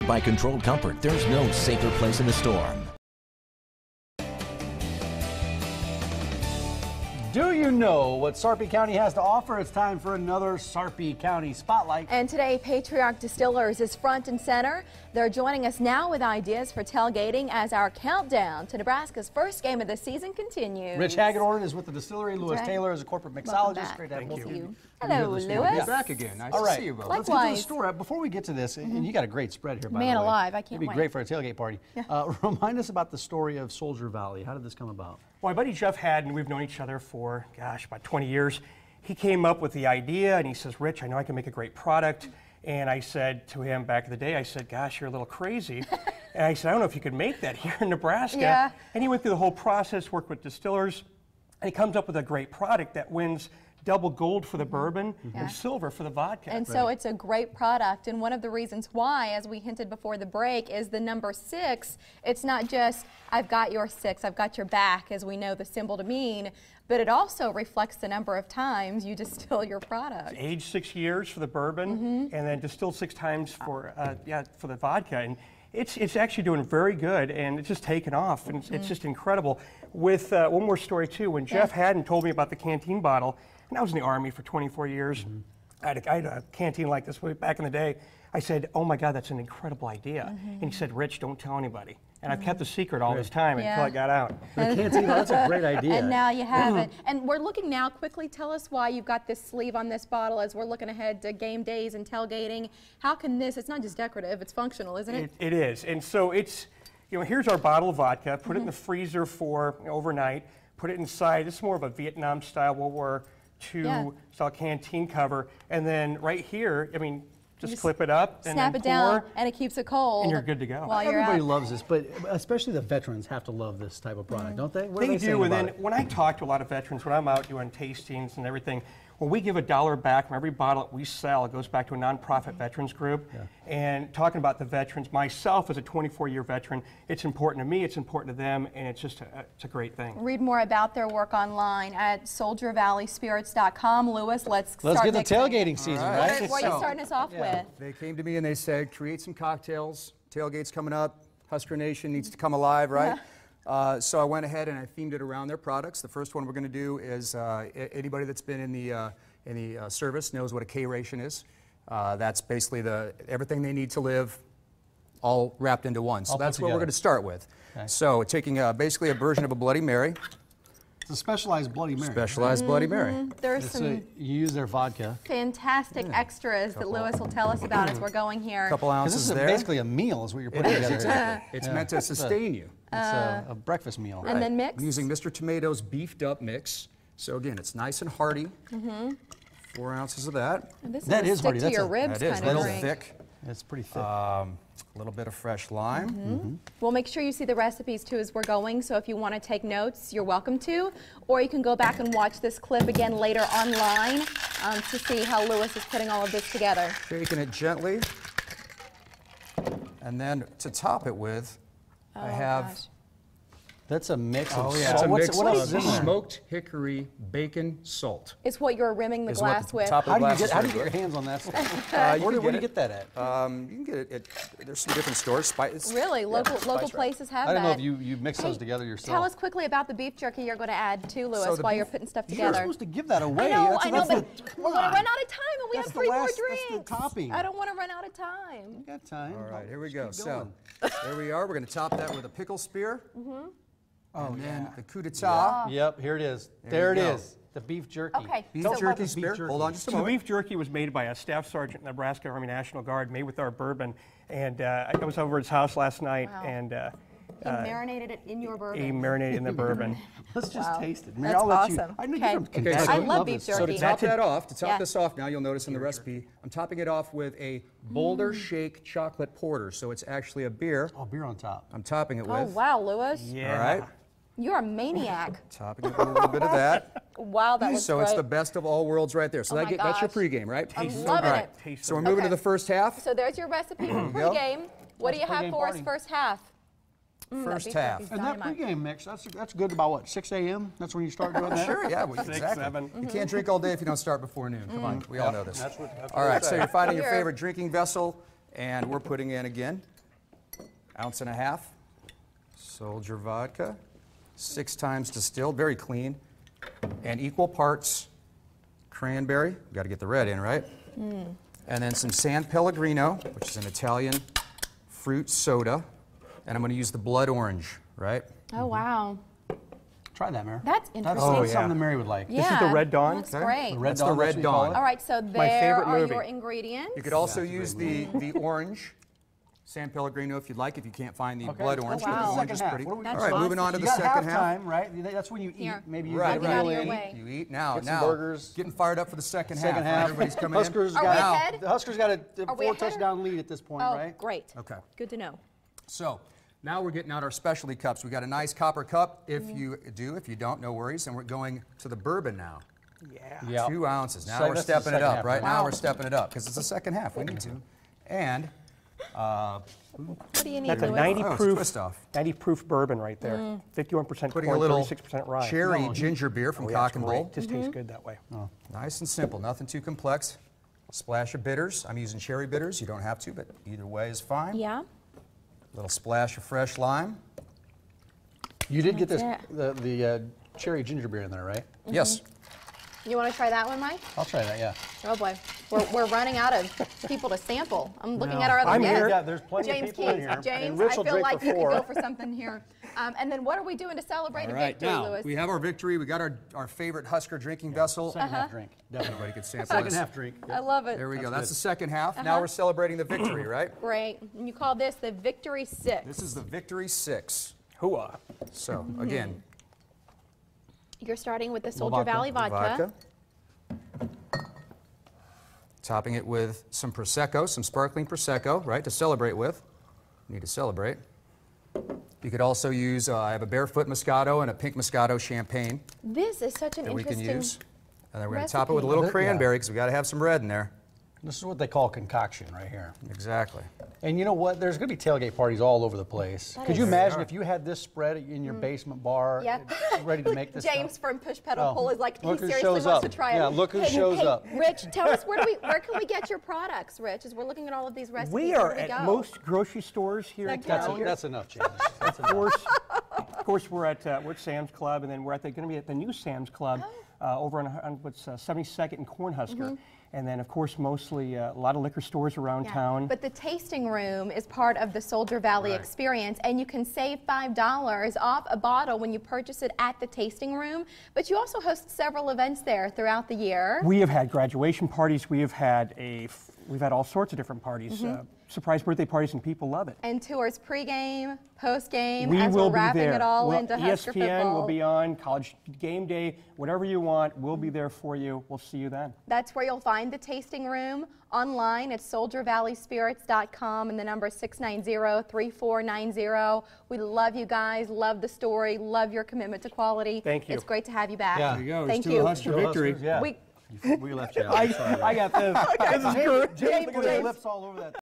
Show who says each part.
Speaker 1: By Controlled Comfort, there's no safer place in a storm.
Speaker 2: Do you know what Sarpy County has to offer? It's time for another Sarpy County Spotlight.
Speaker 3: And today, Patriarch Distillers is front and center. They're joining us now with ideas for tailgating as our countdown to Nebraska's first game of the season continues.
Speaker 2: Rich Hagedorn is with the distillery. Lewis Taylor is a corporate mixologist. Great to have both of you.
Speaker 3: Hello, Lewis.
Speaker 4: You're back again. Nice to see you both.
Speaker 2: Let's get to the story. Before we get to this, and you got a great spread here, by the way.
Speaker 3: Man alive, I can't
Speaker 2: wait. It'd be great for a tailgate party.
Speaker 3: Yeah.
Speaker 2: Remind us about the story of Soldier Valley. How did this come about?
Speaker 5: Well, my buddy Jeff Haddon, we've known each other for, gosh, about 20 years. He came up with the idea and he says, Rich, I know I can make a great product. And I said to him back in the day, I said, gosh, you're a little crazy. And I said, I don't know if you could make that here in Nebraska.
Speaker 3: Yeah.
Speaker 5: And he went through the whole process, worked with distillers, and he comes up with a great product that wins double gold for the bourbon and silver for the vodka.
Speaker 3: And so it's a great product, and one of the reasons why, as we hinted before the break, is the number 6. It's not just, I've got your 6, I've got your back, as we know the symbol to mean, but it also reflects the number of times you distill your product.
Speaker 5: It's aged 6 years for the bourbon, and then distilled 6 times for for the vodka. And it's actually doing very good, and it's just taken off, and it's just incredible. With one more story too, when Jeff Haddon told me about the canteen bottle, and I was in the Army for 24 years. I had a canteen like this way back in the day. I said, oh my God, that's an incredible idea. And he said, Rich, don't tell anybody. And I've kept the secret all this time until I got out.
Speaker 2: The canteen, that's a great idea.
Speaker 3: And now you have it. And we're looking now, quickly tell us why you've got this sleeve on this bottle as we're looking ahead to game days and tailgating. How can this, it's not just decorative, it's functional, isn't it?
Speaker 5: It is. And so it's, you know, here's our bottle of vodka, put it in the freezer for overnight, put it inside. This is more of a Vietnam style World War II style canteen cover. And then right here, I mean, just clip it up and
Speaker 3: snap
Speaker 5: then
Speaker 3: it down,
Speaker 5: pour,
Speaker 3: and it keeps it cold.
Speaker 5: and you're good to go.
Speaker 3: While you're
Speaker 2: Everybody
Speaker 3: out.
Speaker 2: loves this, but especially the veterans have to love this type of product, don't they? What are
Speaker 5: They
Speaker 2: saying
Speaker 5: do, and
Speaker 2: about
Speaker 5: then
Speaker 2: it?
Speaker 5: when I talk to a lot of veterans, when I'm out doing tastings and everything, when we give $1 back from every bottle that we sell, it goes back to a nonprofit veterans group. And talking about the veterans, myself as a 24-year veteran, it's important to me, it's important to them, and it's just it's a great thing.
Speaker 3: Read more about their work online at soldiervalleyspirits.com. Lewis, let's
Speaker 2: Let's
Speaker 3: start
Speaker 2: get the
Speaker 3: mixing.
Speaker 2: tailgating season, right?
Speaker 3: What are you starting us off with?
Speaker 4: They came to me and they said, create some cocktails. Tailgate's coming up. Husker Nation needs to come alive, right? So I went ahead and I themed it around their products. The first one we're going to do is anybody that's been in the service knows what a K ration is. That's basically everything they need to live, all wrapped into one. So that's what we're going to start with. Okay. So taking basically a version of a Bloody Mary.
Speaker 2: It's a specialized Bloody Mary.
Speaker 4: Specialized Bloody Mary.
Speaker 3: There's some
Speaker 2: you use their vodka.
Speaker 3: fantastic extras that Lewis will tell us about as we're going here.
Speaker 4: A couple ounces
Speaker 2: This is
Speaker 4: there.
Speaker 2: basically a meal is what you're putting together.
Speaker 4: Exactly. It's meant to sustain you.
Speaker 2: It's a breakfast meal.
Speaker 3: And then mix.
Speaker 4: I'm using Mr. Tomato's beefed up mix. So again, it's nice and hearty. 4 ounces of that.
Speaker 3: And this
Speaker 2: That
Speaker 3: is a
Speaker 2: is
Speaker 3: stick
Speaker 2: hearty.
Speaker 3: to
Speaker 2: That's
Speaker 3: your
Speaker 2: a-
Speaker 3: ribs
Speaker 4: That is
Speaker 3: kind
Speaker 4: a
Speaker 3: of
Speaker 4: little
Speaker 3: drink.
Speaker 4: thick.
Speaker 2: It's pretty thick.
Speaker 4: A little bit of fresh lime.
Speaker 3: We'll make sure you see the recipes too as we're going, so if you want to take notes, you're welcome to. Or you can go back and watch this clip again later online to see how Lewis is putting all of this together.
Speaker 4: Shaking it gently. And then to top it with, I have
Speaker 2: That's a mix of
Speaker 4: it's
Speaker 2: salt.
Speaker 4: a mix
Speaker 2: what else is
Speaker 4: of
Speaker 2: in there?
Speaker 4: smoked hickory bacon salt.
Speaker 3: It's what you're rimming the
Speaker 4: Is what
Speaker 3: glass
Speaker 4: the
Speaker 3: with.
Speaker 4: top of
Speaker 2: How
Speaker 4: the
Speaker 2: do you
Speaker 4: glass
Speaker 2: get
Speaker 4: is
Speaker 2: your
Speaker 4: gonna
Speaker 2: hands on that stuff?
Speaker 4: You
Speaker 2: Where
Speaker 4: can
Speaker 2: do you
Speaker 4: get
Speaker 2: get that at?
Speaker 4: You can get it there's some different stores.
Speaker 3: Really? Local places have
Speaker 2: I
Speaker 3: that.
Speaker 2: don't know if you mix those together yourself.
Speaker 3: Tell us quickly about the beef jerky you're going to add too, Lewis,
Speaker 4: the
Speaker 3: while
Speaker 4: beef-
Speaker 3: you're putting stuff
Speaker 2: You're
Speaker 3: together.
Speaker 2: supposed to give that away.
Speaker 3: I know, but
Speaker 2: Come
Speaker 3: we're going to
Speaker 2: on.
Speaker 3: run out of time and we
Speaker 2: That's
Speaker 3: have
Speaker 2: the
Speaker 3: 3 more
Speaker 2: last-
Speaker 3: drinks.
Speaker 2: that's the topping.
Speaker 3: I don't want to run out of time.
Speaker 2: You got time.
Speaker 4: All right, here we go.
Speaker 2: Just keep
Speaker 4: So
Speaker 2: going.
Speaker 4: there we are. We're going to top that with a pickle spear. And then the coup d'etat.
Speaker 2: Yep, here it is.
Speaker 4: There
Speaker 2: There
Speaker 4: you
Speaker 2: it
Speaker 4: go.
Speaker 2: is. The beef jerky.
Speaker 3: Okay.
Speaker 4: Beef
Speaker 3: so
Speaker 4: jerky
Speaker 3: what-
Speaker 4: spear.
Speaker 2: jerky.
Speaker 4: Hold on just a
Speaker 5: So the
Speaker 4: moment.
Speaker 5: beef jerky was made by a staff sergeant in the Nebraska Army National Guard, made with our bourbon. And I was over at his house last night, and
Speaker 3: He marinated it in your bourbon.
Speaker 5: he marinated in the bourbon.
Speaker 2: Let's just taste it. Mary,
Speaker 3: That's
Speaker 2: I'll let
Speaker 3: awesome.
Speaker 2: I know
Speaker 3: Okay.
Speaker 2: you're from Kentucky.
Speaker 3: I
Speaker 2: You
Speaker 3: love beef
Speaker 2: this.
Speaker 3: jerky.
Speaker 4: So to top that off,
Speaker 3: Yeah.
Speaker 4: this off now, you'll notice in the recipe, I'm topping it off with a Boulder Shake chocolate porter. So it's actually a beer.
Speaker 2: Oh, beer on top.
Speaker 4: I'm topping it
Speaker 3: Oh,
Speaker 4: with.
Speaker 3: wow, Lewis.
Speaker 5: Yeah.
Speaker 4: All right.
Speaker 3: You're a maniac.
Speaker 4: Topping it with a little bit of that.
Speaker 3: Wow, that was
Speaker 4: So
Speaker 3: great.
Speaker 4: it's the best of all worlds right there. So
Speaker 3: Oh
Speaker 4: that
Speaker 3: my
Speaker 4: that's your
Speaker 3: gosh.
Speaker 4: pregame, right?
Speaker 3: I'm
Speaker 5: Tastes so
Speaker 3: loving
Speaker 5: good.
Speaker 3: it.
Speaker 5: Tastes
Speaker 4: So we're
Speaker 5: so
Speaker 4: moving to
Speaker 3: Okay.
Speaker 4: the first half.
Speaker 3: So there's your recipe for
Speaker 4: go.
Speaker 3: pregame. What do you have
Speaker 2: pregame
Speaker 3: for us
Speaker 2: party.
Speaker 3: first half?
Speaker 4: First
Speaker 3: beef
Speaker 4: half.
Speaker 3: jerky's
Speaker 2: And that
Speaker 3: dynamite.
Speaker 2: pregame mix, that's good about what, 6 a.m.? That's when you start doing that?
Speaker 4: Sure, yeah, well,
Speaker 5: 6,
Speaker 4: exactly.
Speaker 5: 7.
Speaker 4: You can't drink all day if you don't start before noon. Come on, we all know this.
Speaker 2: That's what
Speaker 4: All right, so you're finding your
Speaker 3: Here.
Speaker 4: favorite drinking vessel, and we're putting in, again, ounce and a half. Soldier vodka, 6 times distilled, very clean, and equal parts cranberry. Got to get the red in, right? And then some San Pellegrino, which is an Italian fruit soda, and I'm going to use the blood orange, right?
Speaker 3: Oh, wow.
Speaker 2: Try that, Mary.
Speaker 3: That's interesting.
Speaker 2: That's something that Mary would like.
Speaker 3: Yeah.
Speaker 5: This is the Red Dawn.
Speaker 3: Looks great.
Speaker 2: Red
Speaker 4: That's
Speaker 2: Dawn,
Speaker 4: the Red
Speaker 2: that's what you call
Speaker 4: Dawn.
Speaker 2: it?
Speaker 3: All right, so
Speaker 5: My
Speaker 3: there
Speaker 5: favorite
Speaker 3: are
Speaker 5: movie.
Speaker 3: your ingredients.
Speaker 4: You could also use the orange San Pellegrino if you'd like, if you can't find the blood orange.
Speaker 3: Oh, wow.
Speaker 4: The orange is
Speaker 2: Second
Speaker 4: pretty.
Speaker 2: half. What do we-
Speaker 3: That's
Speaker 4: All right, moving on to
Speaker 2: You
Speaker 4: the
Speaker 2: got
Speaker 4: second half.
Speaker 2: halftime, right? That's when you eat.
Speaker 3: Here.
Speaker 2: Maybe you
Speaker 4: Right,
Speaker 3: Get out of your
Speaker 2: really
Speaker 3: way.
Speaker 4: You eat now.
Speaker 2: Get some
Speaker 4: now,
Speaker 2: burgers.
Speaker 4: Getting fired up for the second
Speaker 2: Second
Speaker 4: half.
Speaker 2: half.
Speaker 4: Everybody's coming
Speaker 2: Huskers
Speaker 4: in.
Speaker 3: Are we
Speaker 2: got
Speaker 3: ahead?
Speaker 2: the Huskers got a
Speaker 3: Are we
Speaker 2: 4
Speaker 3: ahead?
Speaker 2: touchdown lead at this point,
Speaker 3: Oh,
Speaker 2: right?
Speaker 3: great.
Speaker 4: Okay.
Speaker 3: Good to know.
Speaker 4: So now we're getting out our specialty cups. We got a nice copper cup. If you do, if you don't, no worries. And we're going to the bourbon now.
Speaker 2: Yeah.
Speaker 4: 2 ounces. Now
Speaker 2: So
Speaker 4: we're
Speaker 2: that's the
Speaker 4: stepping it
Speaker 2: second
Speaker 4: up,
Speaker 2: half,
Speaker 4: right?
Speaker 2: right?
Speaker 4: Now
Speaker 3: Wow.
Speaker 4: we're stepping it up because it's the second half. We need to. And
Speaker 3: What do you need,
Speaker 5: That's a
Speaker 3: Louis?
Speaker 5: 90
Speaker 4: it's
Speaker 5: proof,
Speaker 4: twist off.
Speaker 5: 90 proof bourbon right there. 51%
Speaker 4: Putting
Speaker 5: corn,
Speaker 4: a little
Speaker 5: 36% rye.
Speaker 4: cherry ginger beer from
Speaker 5: Oh, yeah,
Speaker 4: Cock
Speaker 5: it's
Speaker 4: and
Speaker 5: great.
Speaker 4: Bull.
Speaker 5: Just tastes good that way.
Speaker 4: Nice and simple, nothing too complex. Splash of bitters. I'm using cherry bitters. You don't have to, but either way is fine.
Speaker 3: Yeah.
Speaker 4: Little splash of fresh lime.
Speaker 2: You did get this
Speaker 3: That's
Speaker 2: the cherry ginger beer in there, right?
Speaker 4: Yes.
Speaker 3: You want to try that one, Mike?
Speaker 2: I'll try that. Yeah.
Speaker 3: Oh boy, we're running out of people to sample. I'm looking at our other
Speaker 5: I'm
Speaker 3: guests.
Speaker 5: here.
Speaker 2: Yeah, there's plenty
Speaker 3: James
Speaker 2: of people in
Speaker 3: Keith,
Speaker 2: here. And
Speaker 3: James,
Speaker 2: Rich
Speaker 3: I
Speaker 2: will
Speaker 3: feel
Speaker 2: drink
Speaker 3: like
Speaker 2: for
Speaker 3: you
Speaker 2: 4.
Speaker 3: could go for something here. And then what are we doing to celebrate
Speaker 4: All
Speaker 3: a
Speaker 4: right,
Speaker 3: victory,
Speaker 4: now
Speaker 3: Louis?
Speaker 4: we have our victory. We got our favorite Husker drinking vessel.
Speaker 2: Second half drink. Definitely.
Speaker 4: Everybody can sample
Speaker 2: Second
Speaker 4: this.
Speaker 2: half drink.
Speaker 3: I love it.
Speaker 4: There we go.
Speaker 2: That's
Speaker 4: That's
Speaker 2: good.
Speaker 4: the second half. Now we're celebrating the victory, right?
Speaker 3: Great. And you call this the Victory 6.
Speaker 4: This is the Victory 6.
Speaker 5: Hooah.
Speaker 4: So again,
Speaker 3: You're starting with the Soldier
Speaker 2: vodka.
Speaker 3: Valley Vodka.
Speaker 4: Topping it with some Prosecco, some sparkling Prosecco, right, to celebrate with. Need to celebrate. You could also use, I have a Barefoot Moscato and a Pink Moscato champagne
Speaker 3: This is such an
Speaker 4: that we can
Speaker 3: interesting.
Speaker 4: use. And then we're going to top it with a
Speaker 3: recipe.
Speaker 4: little
Speaker 2: Yeah.
Speaker 4: cranberry because we got to have some red in there.
Speaker 2: This is what they call concoction right here.
Speaker 4: Exactly.
Speaker 2: And you know what? There's going to be tailgate parties all over the place.
Speaker 3: That
Speaker 2: Could you
Speaker 3: is-
Speaker 2: imagine if you had this spread in your basement bar,
Speaker 3: Yeah.
Speaker 2: ready to make this
Speaker 3: James
Speaker 2: stuff?
Speaker 3: from Push Pedal
Speaker 2: Oh,
Speaker 3: Pull is like, he
Speaker 2: look who
Speaker 3: seriously
Speaker 2: shows
Speaker 3: wants
Speaker 2: up.
Speaker 3: to try it.
Speaker 2: Yeah, look who shows up.
Speaker 3: Rich, tell us where can we get your products, Rich? As we're looking at all of these recipes,
Speaker 5: We
Speaker 3: where
Speaker 5: are
Speaker 3: do we
Speaker 5: at
Speaker 3: go?
Speaker 5: most grocery stores here in
Speaker 3: That's
Speaker 5: town.
Speaker 2: That's enough, James. That's
Speaker 5: Of
Speaker 2: enough.
Speaker 5: course, we're at Sam's Club, and then we're going to be at the new Sam's Club over on what's 72nd and Cornhusker. And then, of course, mostly a lot of liquor stores around
Speaker 3: Yeah.
Speaker 5: town.
Speaker 3: But the tasting room is part of the Soldier Valley experience, and you can save $5 off a bottle when you purchase it at the tasting room. But you also host several events there throughout the year.
Speaker 5: We have had graduation parties. We've had all sorts of different parties, surprise birthday parties, and people love it.
Speaker 3: And tours pregame, postgame,
Speaker 5: We
Speaker 3: as
Speaker 5: will
Speaker 3: we're
Speaker 5: be
Speaker 3: wrapping
Speaker 5: there.
Speaker 3: it all
Speaker 5: Well,
Speaker 3: into Husker
Speaker 5: ESPN
Speaker 3: football.
Speaker 5: will be on, college game day, whatever you want, we'll be there for you. We'll see you then.
Speaker 3: That's where you'll find the tasting room online at soldiervalleyspirits.com, and the number is 690-3490. We love you guys, love the story, love your commitment to quality.
Speaker 5: Thank you.
Speaker 3: It's great to have you back.
Speaker 2: Yeah.
Speaker 4: There you go.
Speaker 3: Thank
Speaker 4: There's two
Speaker 3: you.
Speaker 4: Husker
Speaker 2: Go
Speaker 4: victory.
Speaker 2: Huskers, yeah.
Speaker 3: We,
Speaker 2: We left you out. I'm sorry.
Speaker 5: I got this. This is
Speaker 2: James,
Speaker 5: great.
Speaker 2: James put his
Speaker 3: James.
Speaker 2: lips all over that.